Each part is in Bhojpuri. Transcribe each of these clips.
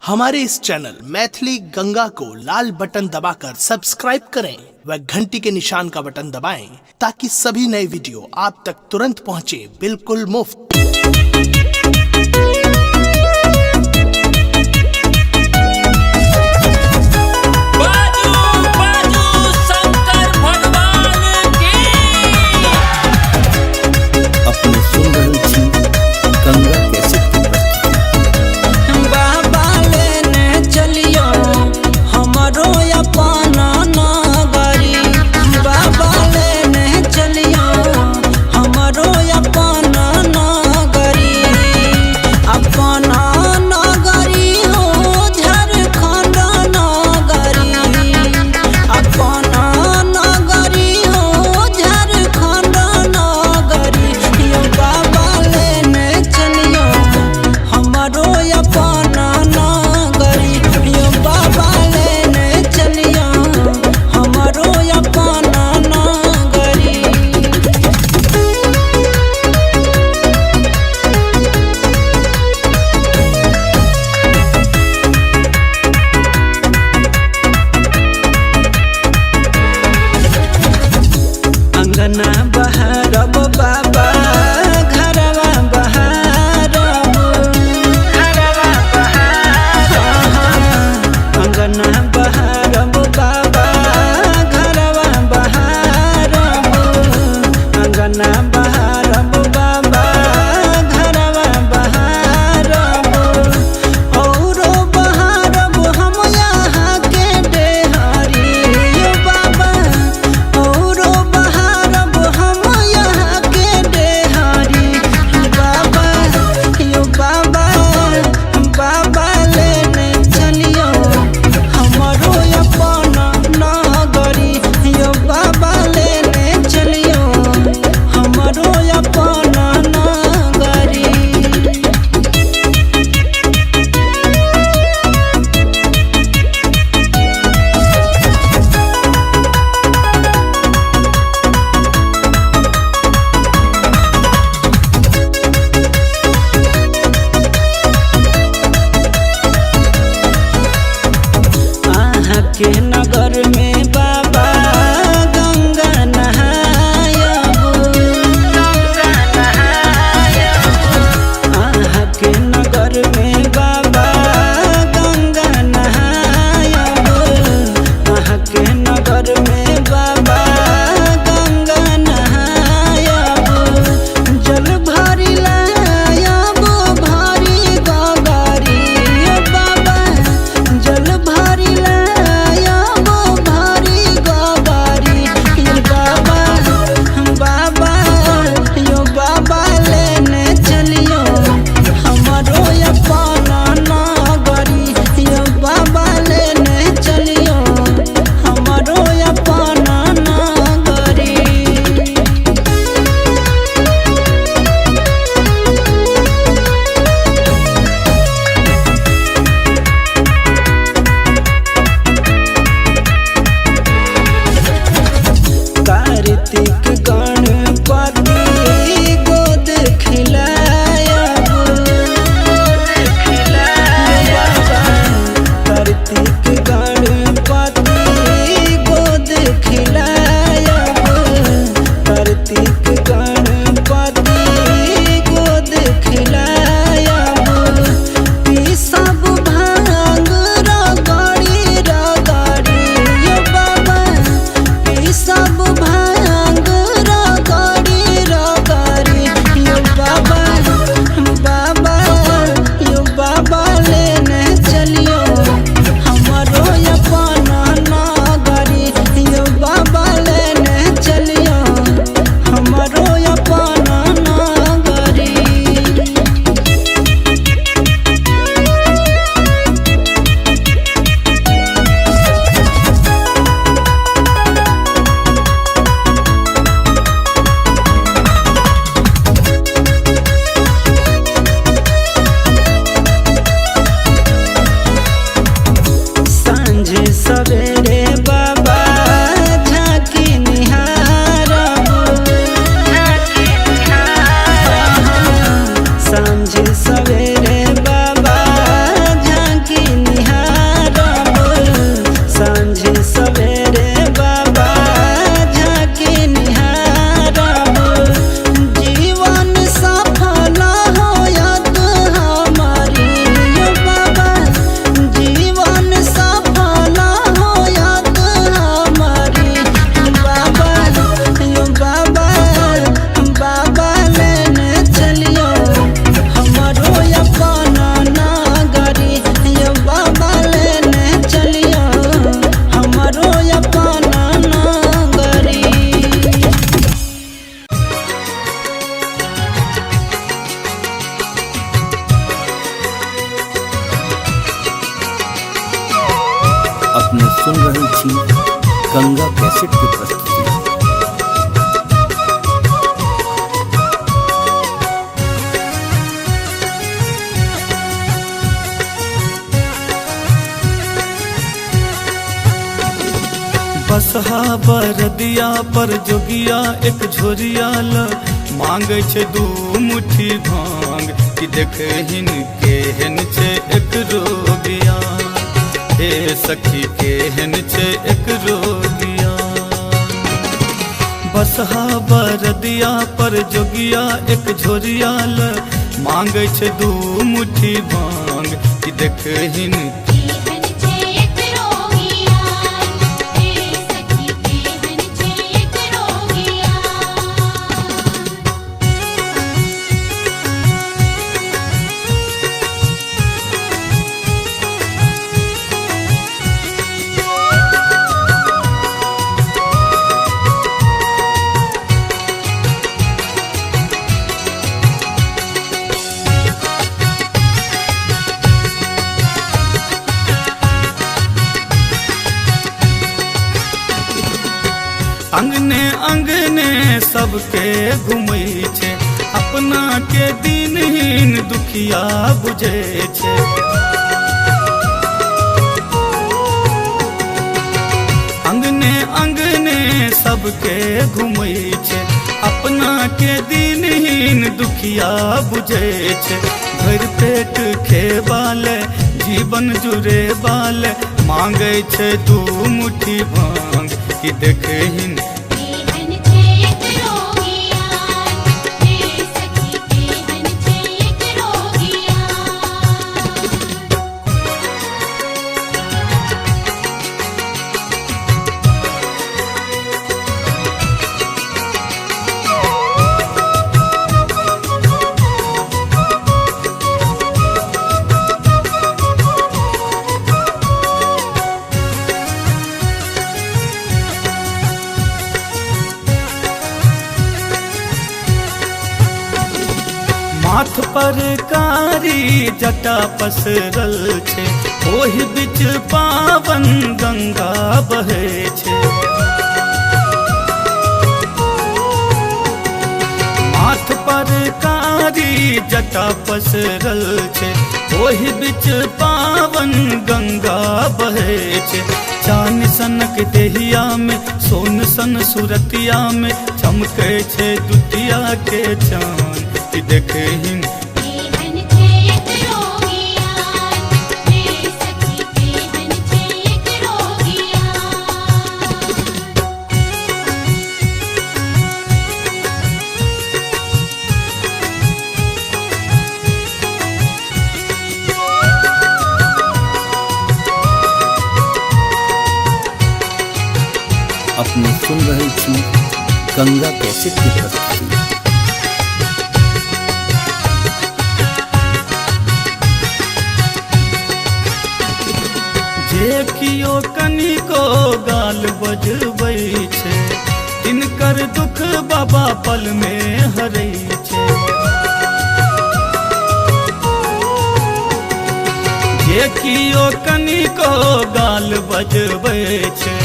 हमारे इस चैनल मैथिली गंगा को लाल बटन दबाकर सब्सक्राइब करें व घंटी के निशान का बटन दबाएं ताकि सभी नए वीडियो आप तक तुरंत पहुंचे बिल्कुल मुफ्त। बाबा लेने चलियो हमरो अपन अपने सुन रही थी गंगा कैसेट की प्रस्तुति। बसहा बरदिया पर जोगिया एक झोरिया ल मांगे छे दू मुट्ठी भांग कि देखे केहन छे एक रोगिया, हे सखी केहन छे एक रोगिया। बसहा बरदिया पर जोगिया एक झोरिया ल मांगे छे दू मुट्ठी भांग कि देखे अंगने अंगने सबके घूमै छे, अपना के दिनहीन दुखिया बुझे छे। अंगने अंगने सबके घूमै छे, अपना के दिनहीन दुखिया बुझे छे। भर पेट खेबाले जीवन जुरे बाले मांगे छे दू मुट्ठी भांग कि देखे माथ पर कारी जटा पसरल छे, ओहि बीच पावन गंगा बहे छे। माथ पर कारी जटा पसरल छे, ओहि बीच पावन गंगा बहे छे। चान सनक देहिया में सोन सन सुरतिया में चमके छे दुतिया के चान कि देखे अपने सुन रही थी गंगा कैसेट की प्रस्तुति। जे कियो कनिको गाल बजबै छे, तिनकर दुख बाबा पल में हरै छे। जे कियो कनिको गाल बजबै छे,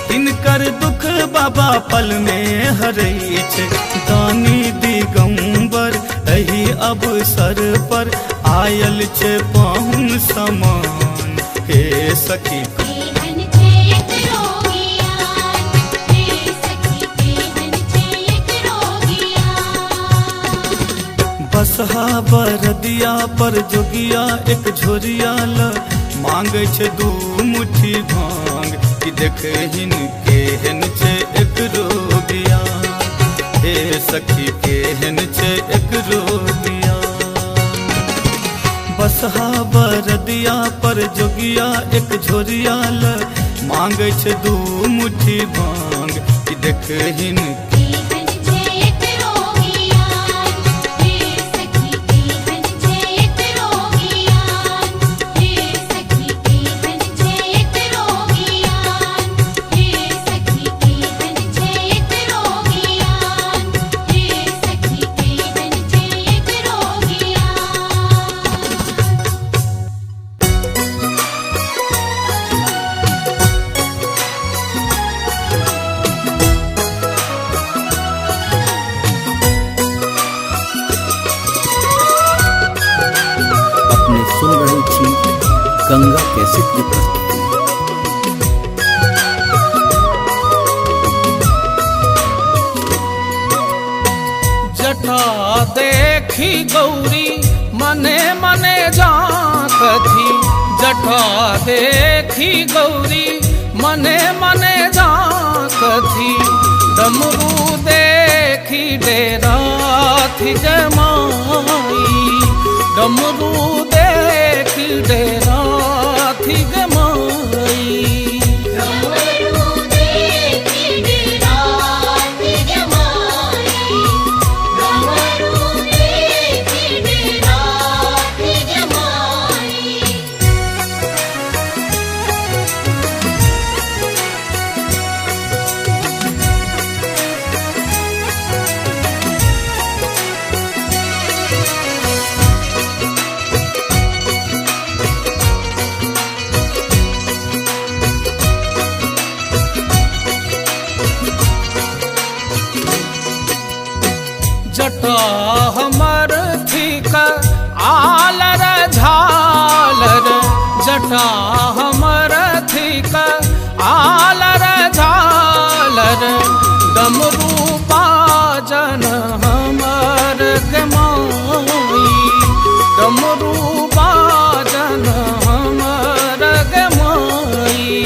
तिनकर दुख बाबा पल में हरै छे। दानी दिगंबर एही अवसर पर आयल छे पाहुन समान, हे सखी बसहा बरदिया पर जोगिया एक झोरिया ल मांगे छे दू मुट्ठी भांग कि देखे केहन छे एक रोगिया, हे सखी केहन छे एक रोगिया। बसहा बरदिया पर जोगिया एक झोरिया ल मांगे छे दू मुट्ठी भांग कि देखे गंगा कैसेट की प्रस्तुति। जटा देखी गौरी मने मने झांकती, जटा देखी गौरी मने मने झांकती, डमरू देखी डेरा थी जमाई, डमरू देखी डेरा थी जमाई। जटा हमर थिक आलर झालर, जटा हमर थिक आलर झालर, डमरू बाजन हमर गमाई, डमरू बाजन हमर गमाई।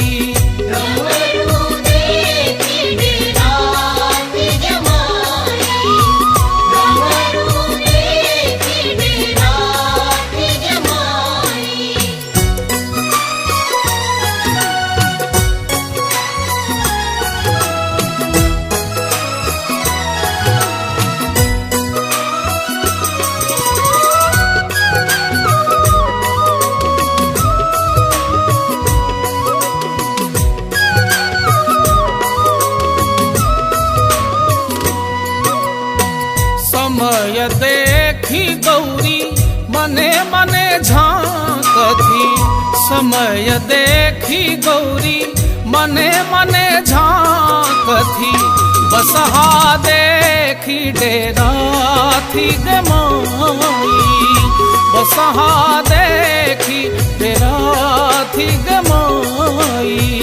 समय देखी गौरी मने मने झांकती, समय देखी गौरी मने मने झांकती, बसहा देखी डेरा थी गमाई, बसहा देखी डेरा थी गमाई।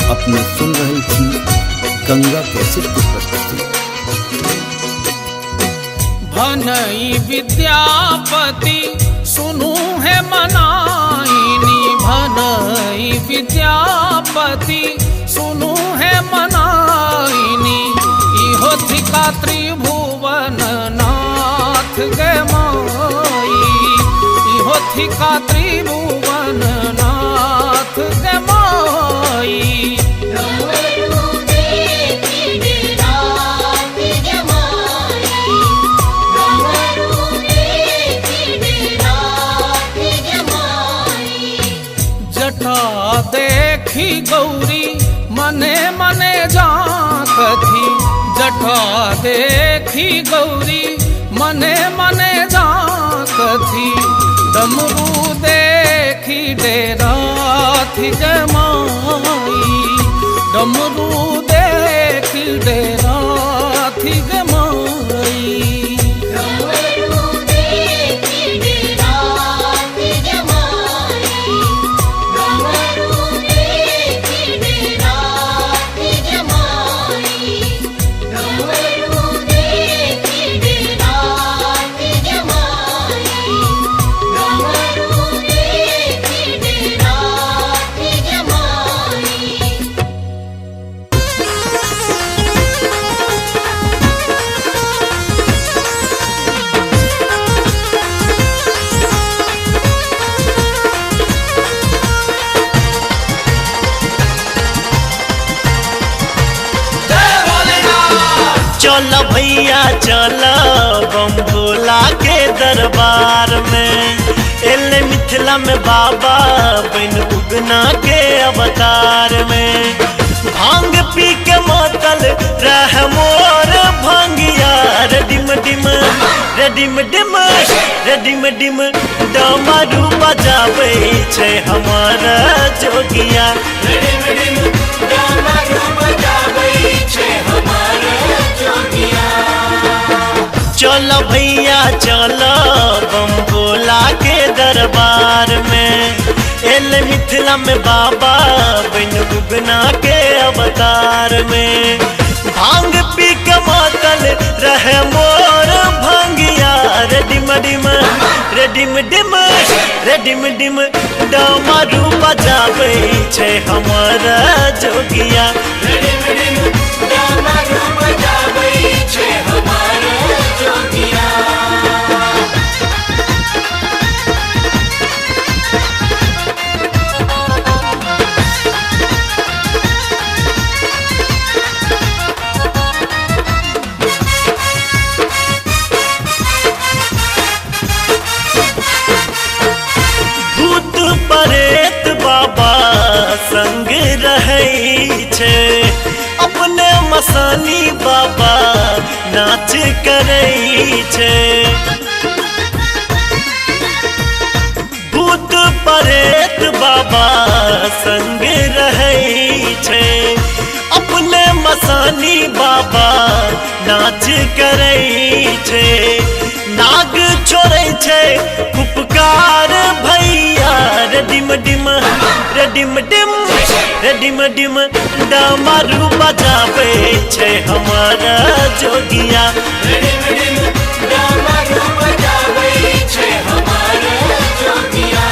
अपने सुन रही थी गंगा कैसेट की प्रस्तुति। भनई विद्यापति सुनू है मनाइनी, भनई विद्यापति सुनू है मनाइनी, इहो थिका त्रिभुवन नाथ गमाई, इहो थिका त्रिभुवन नाथ गमाई। जटा देखी गौरी मने मने झांकती, जटा देखी गौरी मने मने झांकती, डमरू देखी डेरा थी जमाई, डमरू देखी डेरा थी जमाई। चल भैया चल बम भोला के दरबार में, एले मिथिला में बाबा बन उगना के अवतार में। भांग पी के मातल रह मोर भांगिया रे डिम डिम रे डिम डिम रे डिम डिम डमरू बजाबै छै हमारा जोगिया रे डिम डिम डमरू बजाबै छै हमारा जोगिया। चलो भैया चलो बम भोला के दरबार में। एले मिथिला में बाबा बन उगना के अवतार में। भांग पी के मातल रहे मोर भांगिया रे डिम डिम रे डिम डिम रे डिम डिम डमरू बजाबै छै हमारा जोगिया रे डिम डिम डमरू बजाबै छै हमारा जोगिया। परेत बाबा संग रहै छै अपने मसानी बाबा नाच करै छै। भूत परेत बाबा संग रहै छै अपने मसानी बाबा नाच करै छै। नाग छोड़ै छै उपकार भैया रे डिम डिम रे डिम डिम रे डिम डिम डमरू बजाबै छै हमारा जोगिया रे डिम डिम डमरू बजाबै छै हमारा जोगिया।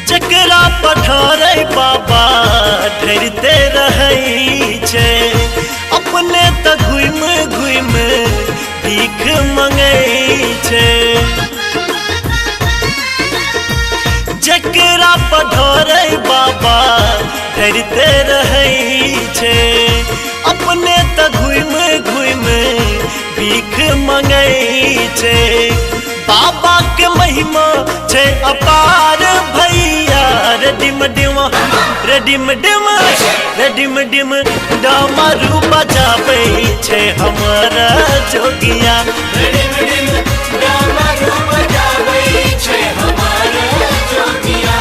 जकरा पठारे बाबा ढरते रहै छै अपने त घुम घुम भीख मंगै छै। जकरा पठारे बाबा ढरते रहै छै अपने त घुम घुम भीख मंगै छै। बाबा के महिमा छै अपार भैया रे डिम डिम रे डिम डिम रे डिम डिम डमरू बजाबै छै हमारा जोगिया रे डिम डिम डमरू बजाबै छै हमारा जोगिया।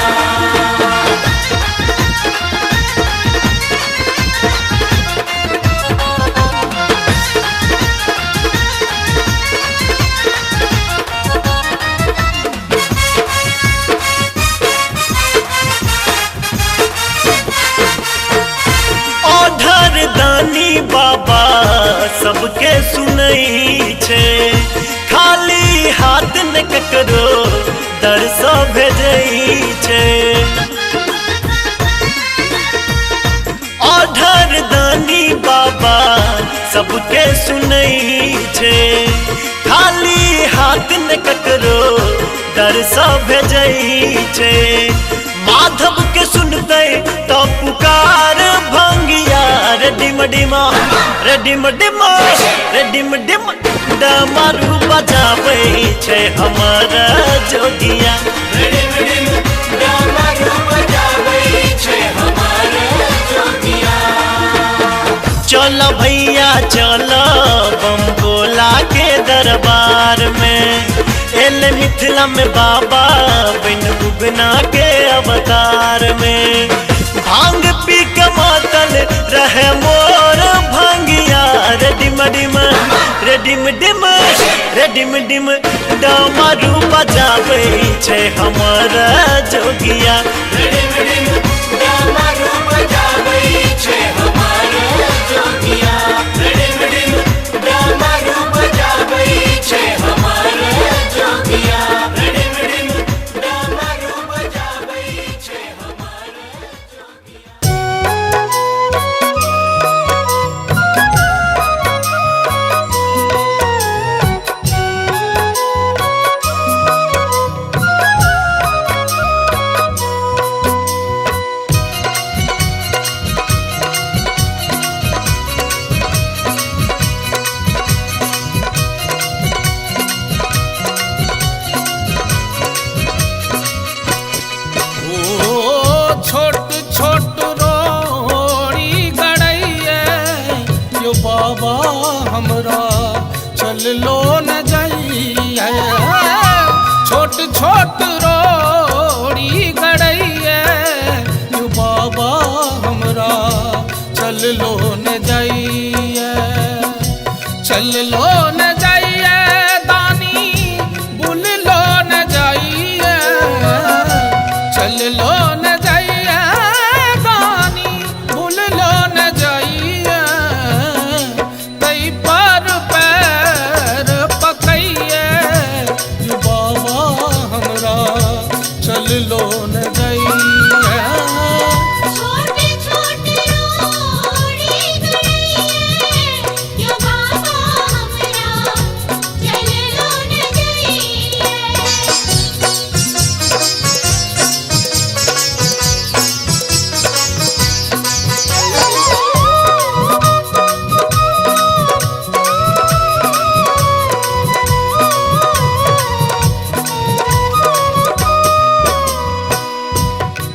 दानी बाबा सबके सुनै छै खाली हाथ न ककरो दर सँ भेजै छै। ओढ़र दानी बाबा सबके सुनै छै खाली हाथ न ककरो दर सँ भेजै छै। माधव के सुनते तो पुकार भंगिया रे डिम डिम रे डिम डिम रे डिम डिम डमरू बजाबै छै हमारा जोगिया रे डिम डिम डमरू बजाबै छै हमारा जोगिया। चलो भैया चलो बम भोला के दरबार में। एले मिथिला में बाबा बन उगना के अवतार में। भांग पी के मातल रहे मोर भांगिया रे डिम डिम रे डिम डिम रे डिम डिम डमरू बजाबै छै हमारा जोगिया रे डिम डिम डमरू बजाबै छै हमारा जोगिया रे डिम डिम डमरू बजाबै छै हमारा जोगिया रे डिम डिम डमरू बजाबै छै हमारा जोगिया। चल लो न जाइए। छोट छोट रोड़ी गड़ैया यू बाबा हमरा चल लो न जाइए। चल लो न जाइए दानी बुल लो न जाइए। चल लो न जाइए दानी बुल लो न जाइए। कई पर पैर पकइए यू बाबा हमरा चल लो न जाइए। छोटे छोटे रोड़ी गड़ैया यो बाबा हमरा चल लो न जाइए।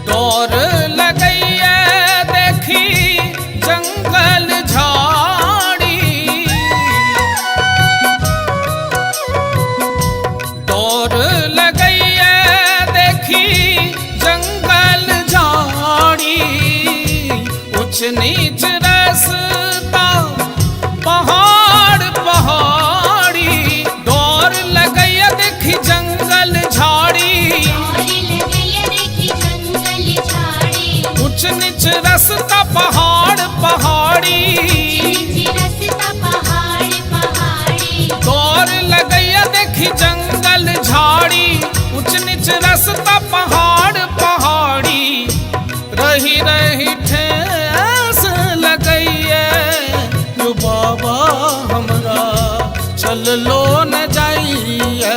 डोर लगैया देखी जंगल झाड़ी। डोर लगैया देखी जंगल झाड़ी। उच नीच रास्ता पहाड़ पहाड़ी। डोर लगैया देखी जंगल झाड़ी। और लगैया देखी जंगल झाड़ी। उच नीच रास्ता पहाड़ पहाड़ी। नीचे रास्ता पहाड़ पहाड़ी। डोर लगैया देखी जंगल झाड़ी। उच नीच रास्ता पहाड़ पहाड़ी। रही रही ठेस लगैया यू बाबा हमरा चल लो न जाइए।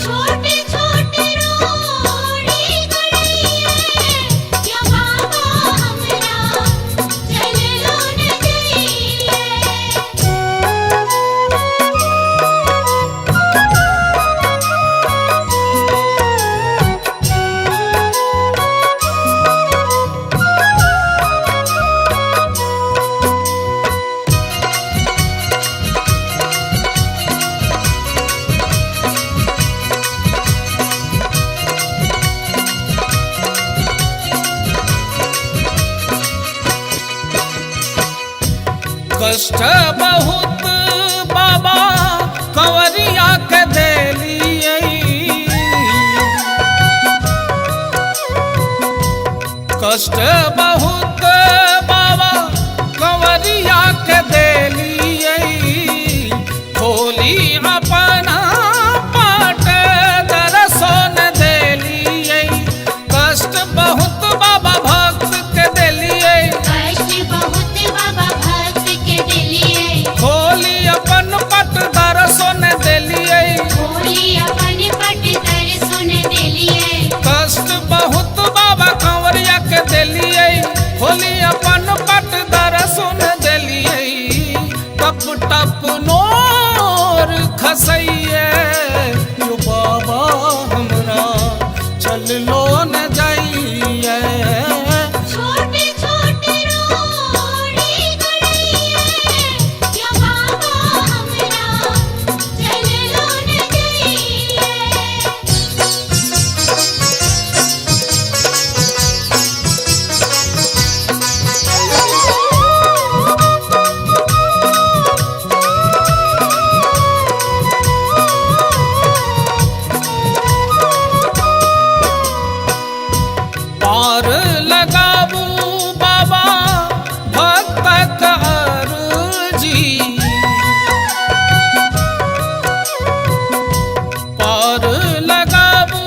छोटे छोटे रोड़ी गड़ैया यो बाबा हमरा चल लो न जाइए। कष्ट बहुत बाबा कंवरिया के देलिए। कष्ट बहुत बाबा कंवरिया के देलिए। खोली अपना पाट दर्शन देलिए। कष्ट बहुत बाबा भक्त के देलिए। कष्ट बहुत बाबा भक्त के दिलिए। खोली अपन पट दर्शन देलिए। होली अपन पट दर्शन दिलिए। कष्ट बहुत बाबा कंवरिया के देलिए। खोली अपन पट दर्शन देलिए। टप टप नोर खसैया यू बाबा हमरा चल लो न जाइए। छोटे छोटे रोड़ी गड़ैया यो बाबा हमरा चल लो न जाइए। पार लगाबू बाबा भक्तक अर्जी। पार लगाबू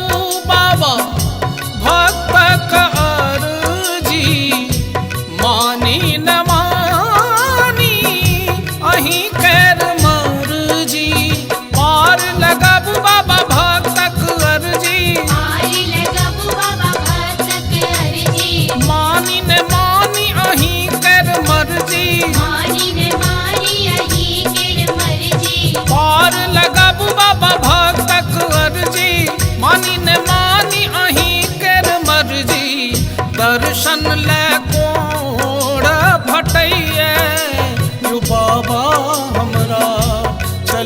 बाबा भक्तक अर्जी। मानी न मानी अहीं कैर मर्जी। पार लगाबू बाबा भक्तक अर्जी। आरी लगबू बाबा भक्त के अर्जी। मानी न मानी अहीं कैर मर्जी। मानी ने मानी यही केर मर्जी। पार लगाबू बाबा भक्तक अर्जी। मानी न मानी अहीं केर मर्जी। दर्शन ले कोड़ फटैया यू बाबा हमरा चल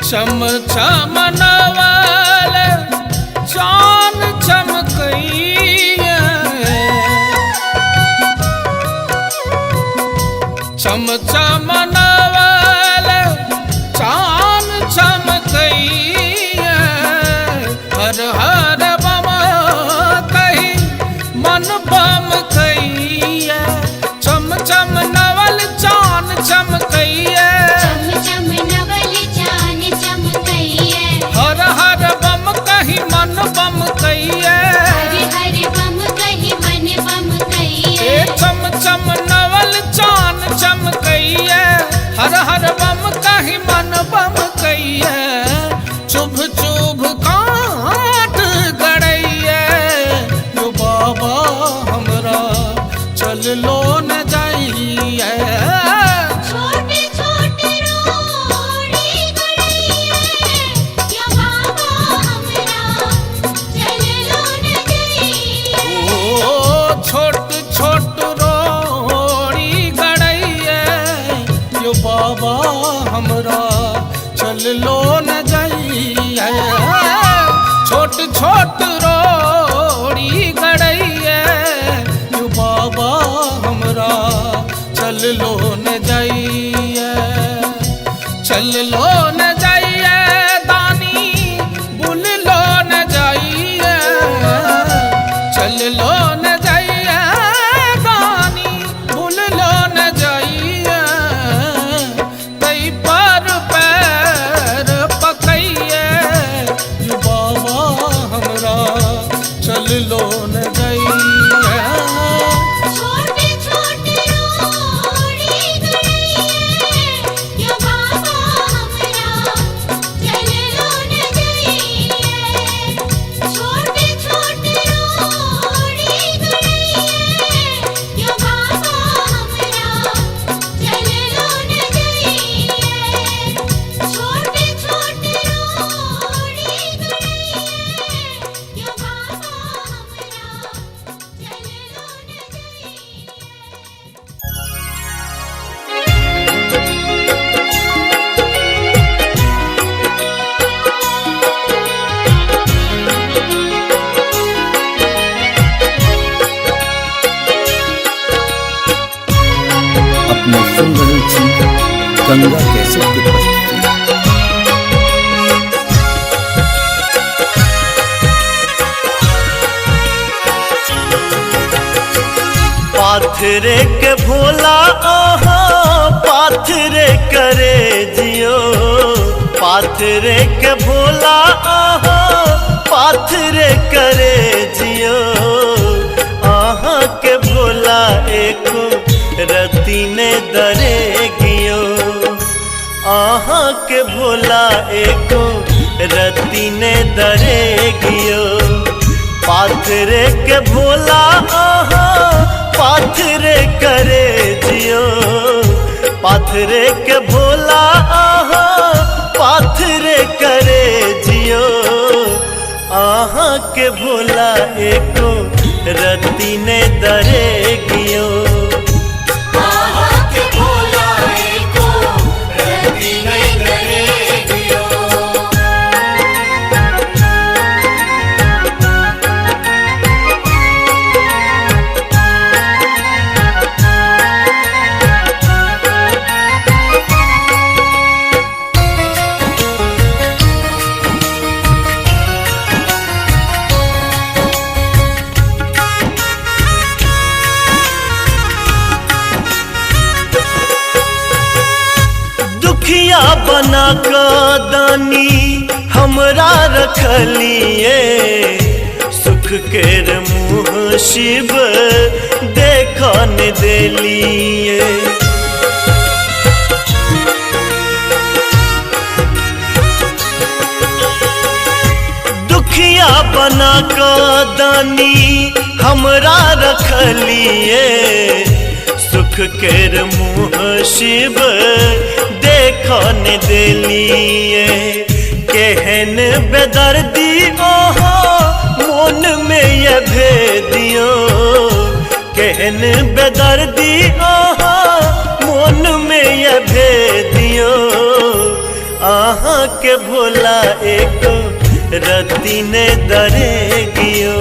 चम चम नवल चान चमकइया चम चम नवल चान चमकइया हर हर बम कही मन बम कइया चम चम नवल चान चमकइया चम चम नवल चान चमकइया हर हर बम कही मन बम कइया हर हर बम कही मन बम कइया चम चम नवल चान चमकइया हर हर बम कही मन बम कइया चुभ चुभ काट गड़ैया यो बाबा हमरा चल लो न जाइए छोटे छोटे रोड़ी गड़ैया या बाबा हमरा चल लो न जाइए ओ छोट छोट रोड़ी गड़ैया यो बाबा हमरा चल लो न जाइए छोट छोट रोड़ी गड़ैया यो बाबा हमरा चल लो न जाइए चल लो न जाइए दानी बुल लो न जाइए चल लो न जाइए दानी बुल लो न जाइए कई पर पैर पकइए यो बाबा हमरा चल लो न जाइए छोटे छोटे रोड़ी गड़ैया या बाबा हमरा चल लो न जाइए छोटे छोटे रोड़ी गड़ैया या बाबा हमरा चल लो न जाइए छोटे छोटे रोड़ी गड़ैया या बाबा हमरा चल लो न जाइए अपने सुन रहे थी गंगा कैसेट की प्रस्तुति। पाथरे के भोला आहा पाथरे करे जियो पाथरे के भोला आहा पाथरे करे जियो आहा के भोला एको रती ने दरे गियो आहा के भोला एको रती ने दरे गियो पाथरे के भोला आहा पाथरे करे जियो पाथरे के भोला आहा पाथरे करे जियो आहा के भोला एको रती ने दरे गियो दुखिया बना का दानी हमरा रखलिए सुख केर मुँह शिव देखन देलिए दुखिया बना का दानी हमरा रखलिए सुख केर मुँह शिव देखन देलिए केहन बेदर्दी ओहो मोन में ये भेदियो केहन बेदर्दी ओहो मोन में ये भेदियो आहा के भोला एको रति ने दरे गियो।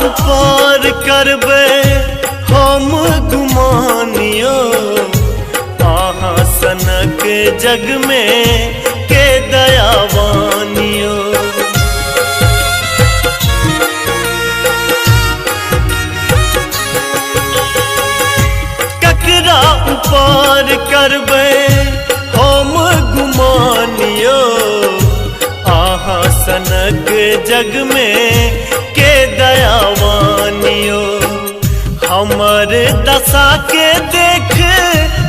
ऊपर करबे हम गुमानियो आहा सनक जग में के दयावानियो। ककरा ऊपर करबे हम गुमानियो आहा सनक जग में के दयावानियो। हमर दशा के देख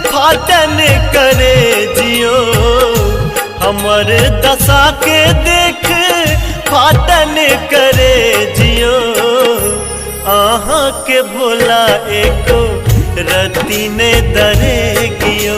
फाटन करे जियो। हमर दशा के देख फाटन करे जियो। आहा के भोला एको रति ने दरे गियो।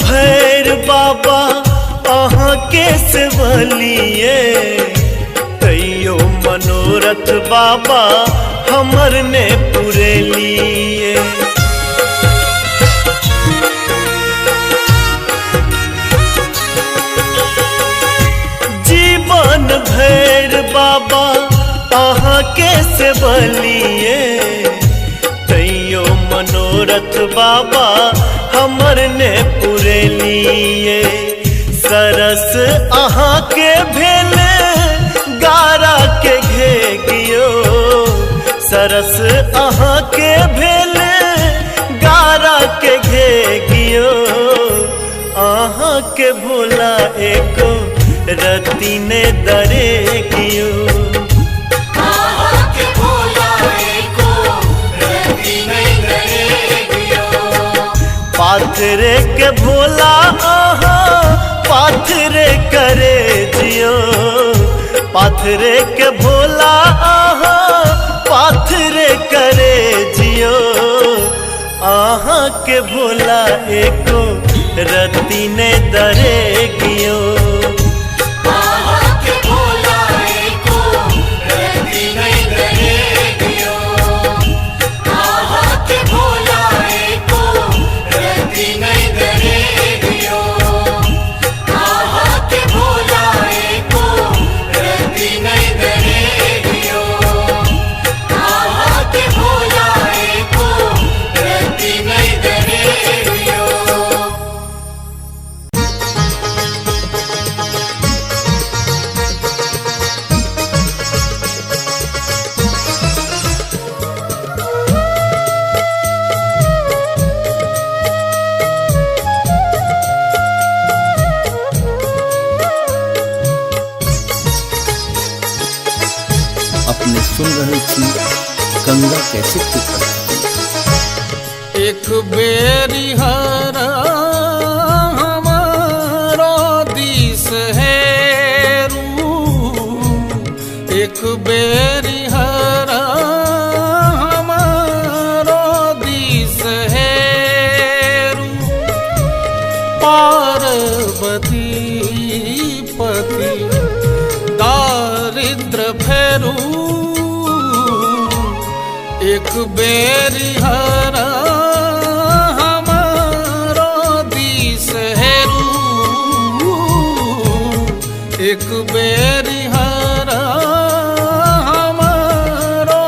भैर बाबा आहा के सेवलिए कईयो मनोरथ बाबा हमर ने पूरे लिए। जीवन भैर बाबा आहा के सेवलिए कईयो मनोरथ बाबा हमर ने पूरे लिए। सरस आहा के भेल गारा के घे गियो। सरस आहा के भेल गारा के घे गियो। आहा के भोला एको रति ने दरे गियो। पाथरे के भोला आहा पाथरे करे जियो। पाथरे के भोला आहा पाथरे करे जियो। आहा के भोला एको रति ने दरे गियो। अपने सुन रहे थी गंगा कैसेट की प्रस्तुति। एक बेरी हरा हमारो दिस है रू। एक बेरी हरा हमारो दिस है रू। पार्वती पति दारिद्र फेरू। एक बेरी हरा हमारो दिस हेरू। एक बेरी हरा हमारो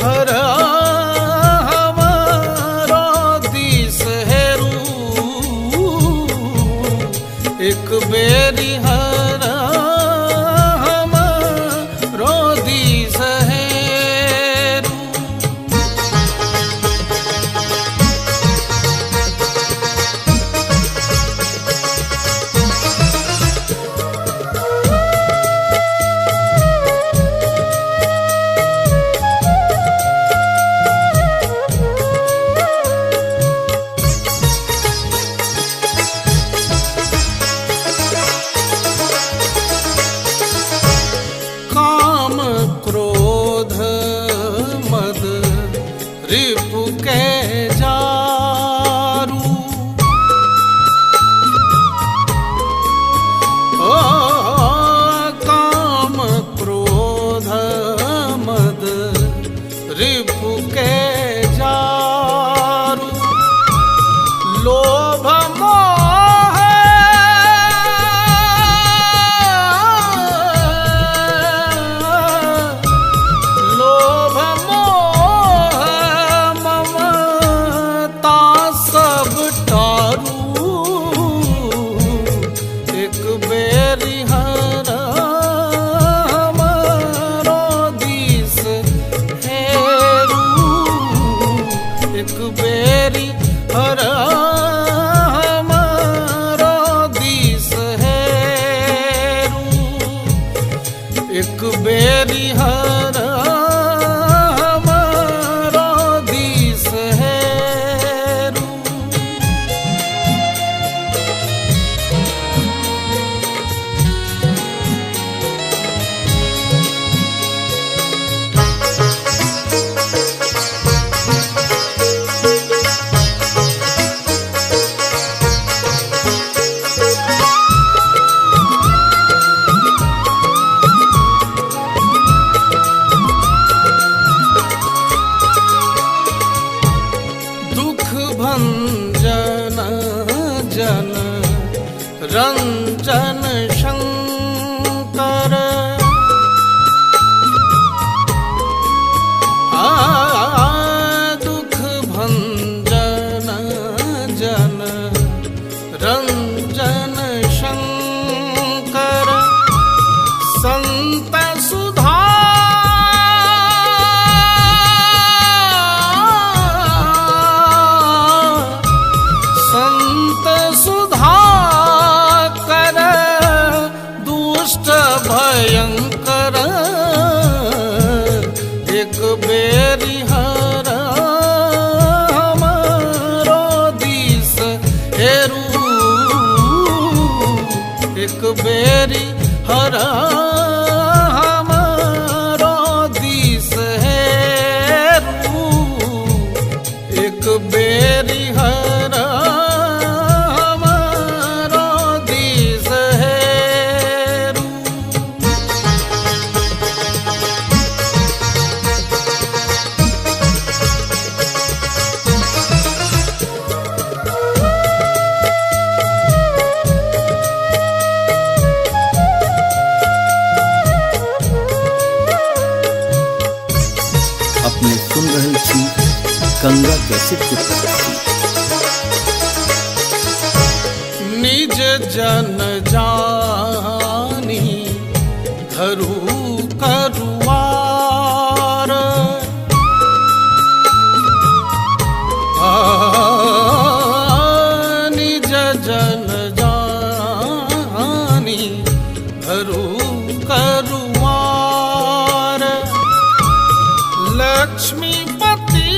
हर हमारो दिस हेरू एक बेरी हर हमारो दिस हेरू काम क्रोध मद रिपु के जारू ओ काम क्रोध मद रिपु के जारू लोभ मोह लोभ मोह ममता सब टारू एक बेरी हर हमारो दिस हेरू एक बेरी हर हमारो दिस हेरू एक बेरी हर हमारो दिस हेरू दुख भंजन जन रंजन शंकर दुख भंजन जन रंजन शंकर संत सुधा संत सुधा कर दुष्ट भयंकर एक बेरी हर हमारो दिस हेरू एक बेरी हर हमारो दिस हेरू एक बेरी हर हमारो दिस हेरू अपने सुन रहल छी गंगा कैसेट के प्रस्तुति। निज जन जानी धरू करुवार निज जन जानी धरू करुवार लक्ष्मीपति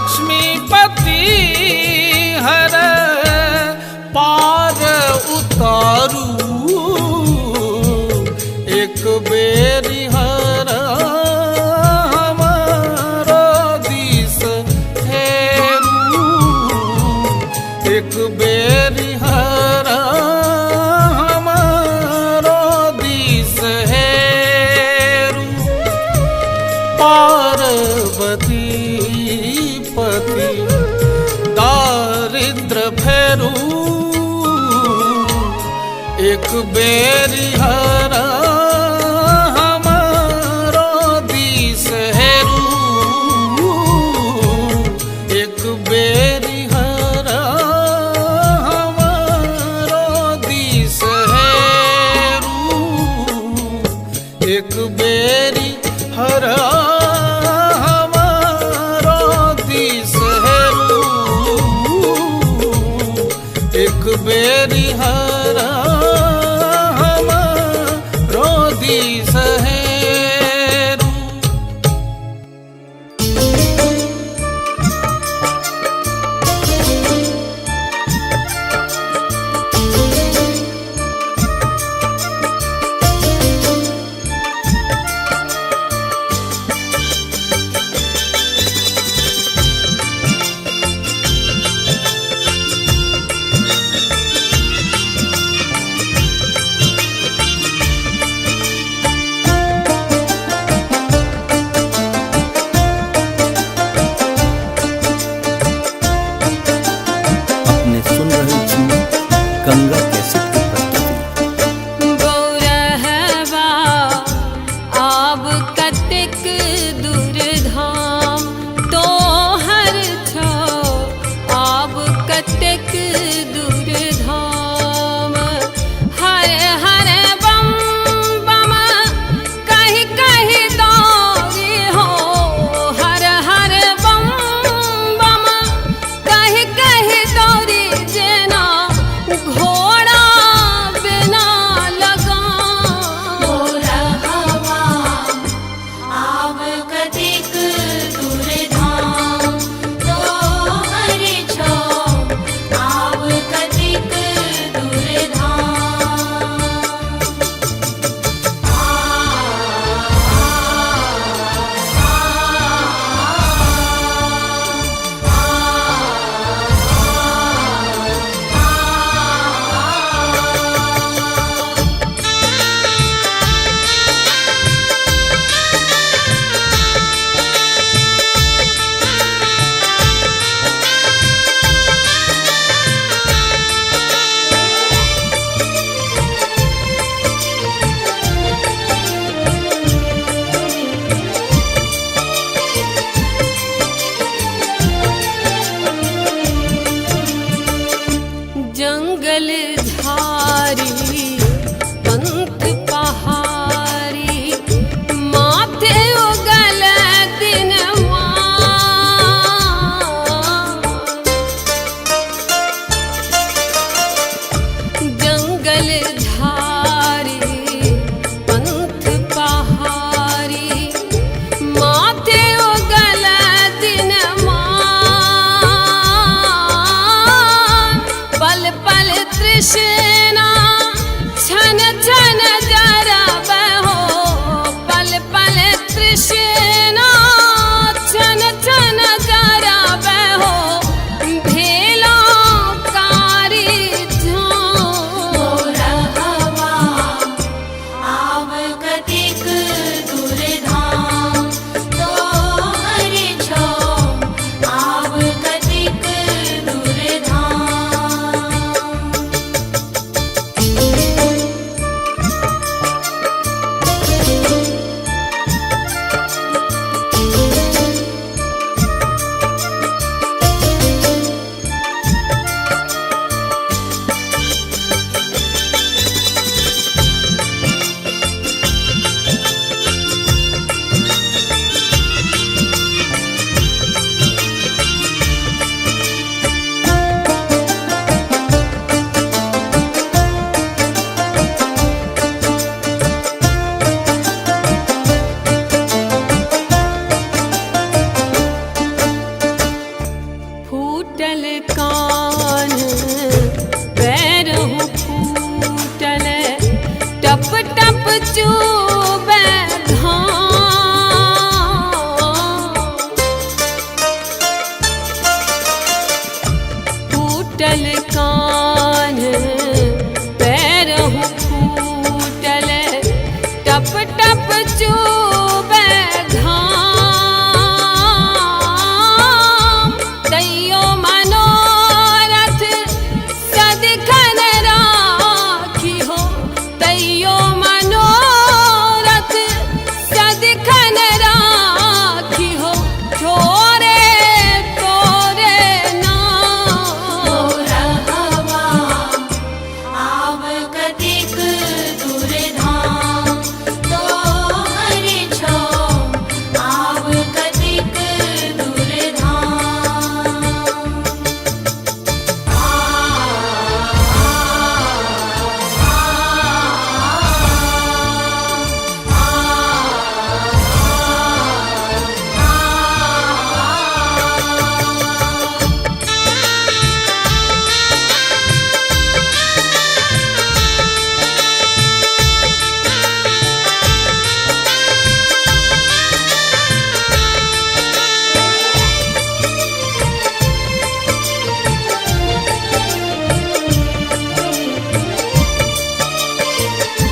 लक्ष्मीपति हर पार उतारू एक बेरी हर हमारो दिस हेरू एक बेरी हर हमारो दिस हेरू पार्वती पति दारिद्र फेरू एक बेरी हरा हमारो दिस हेरू, एक बेरी हरा हमारो दिस हेरू, एक बेरी हरा हमारो दिस हेरू, एक बेरी हरा हमारो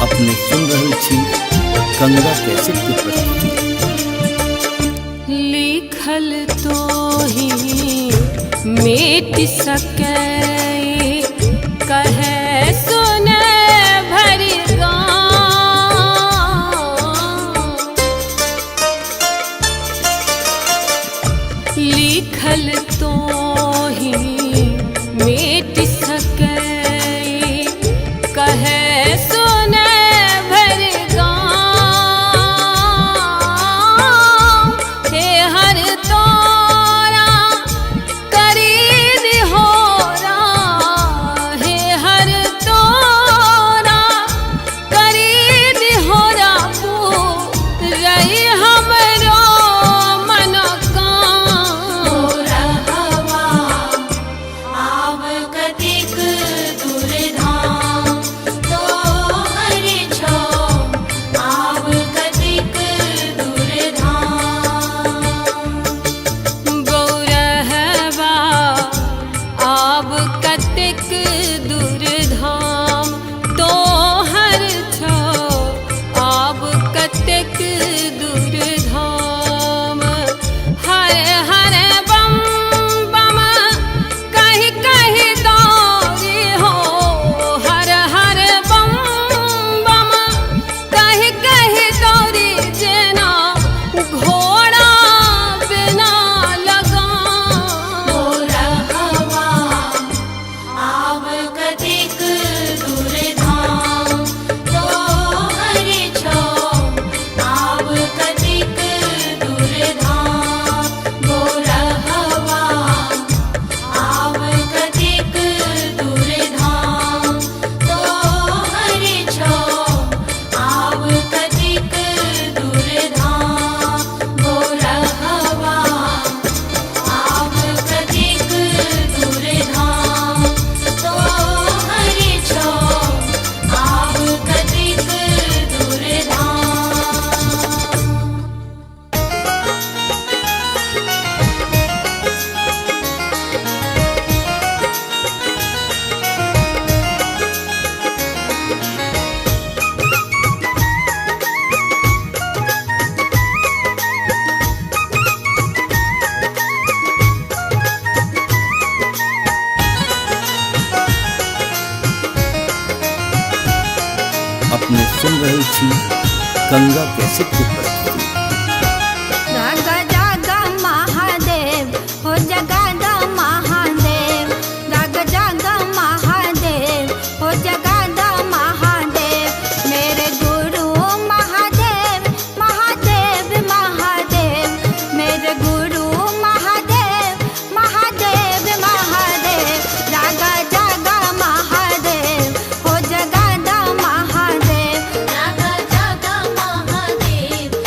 अपने सुन रहल छी गंगा कैसेट की प्रस्तुति। लिखल तो ही मिट सके कहे सुने भरी गाँव, लिखल तो ही मिट सके कहे सुने भरी गाँव। हे हर तोरा करी दिहोरा, हे हर तोरा करी दिहोरा पूरई हमरो मनोकाम। रहवा आव कतिक दूर धाम, तोहर छो आव कतिक दूर धाम। गौरहवा आब कतेक दूर धाम, तोहर छो आब कतेक दूर धाम। हर हर बम बम कहीं कहीं दौड़ी हो, हर हर बम बम कहीं कहीं दौड़ी जेना घोड़ा बिना लगाम। रहवा आव कतिक दूर धाम, तोहर छो आव कतिक दूर धाम। रहवा आव कतिक दूर धाम, तोहर छो आव कतिक दूर धाम। रहवा आव कतिक दूर धाम, तोहर छो आव कतिक दूर धाम। अपने सुन रहल छी गंगा कैसेट की प्रस्तुति। जग जग महादेव हो जगद महादेव, जग जग महादेव हो जगद महादेव। मेरे गुरु महादेव महादेव महादेव, मेरे गुरु महादेव महादेव महादेव। जग जग महादेव हो जगद महादेव, जग जग महादेव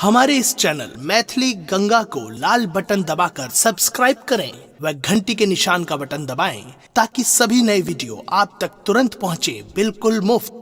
हमारे इस चैनल मैथिली गंगा को लाल बटन दबाकर सब्सक्राइब करें व घंटी के निशान का बटन दबाएं ताकि सभी नए वीडियो आप तक तुरंत पहुंचे बिल्कुल मुफ्त।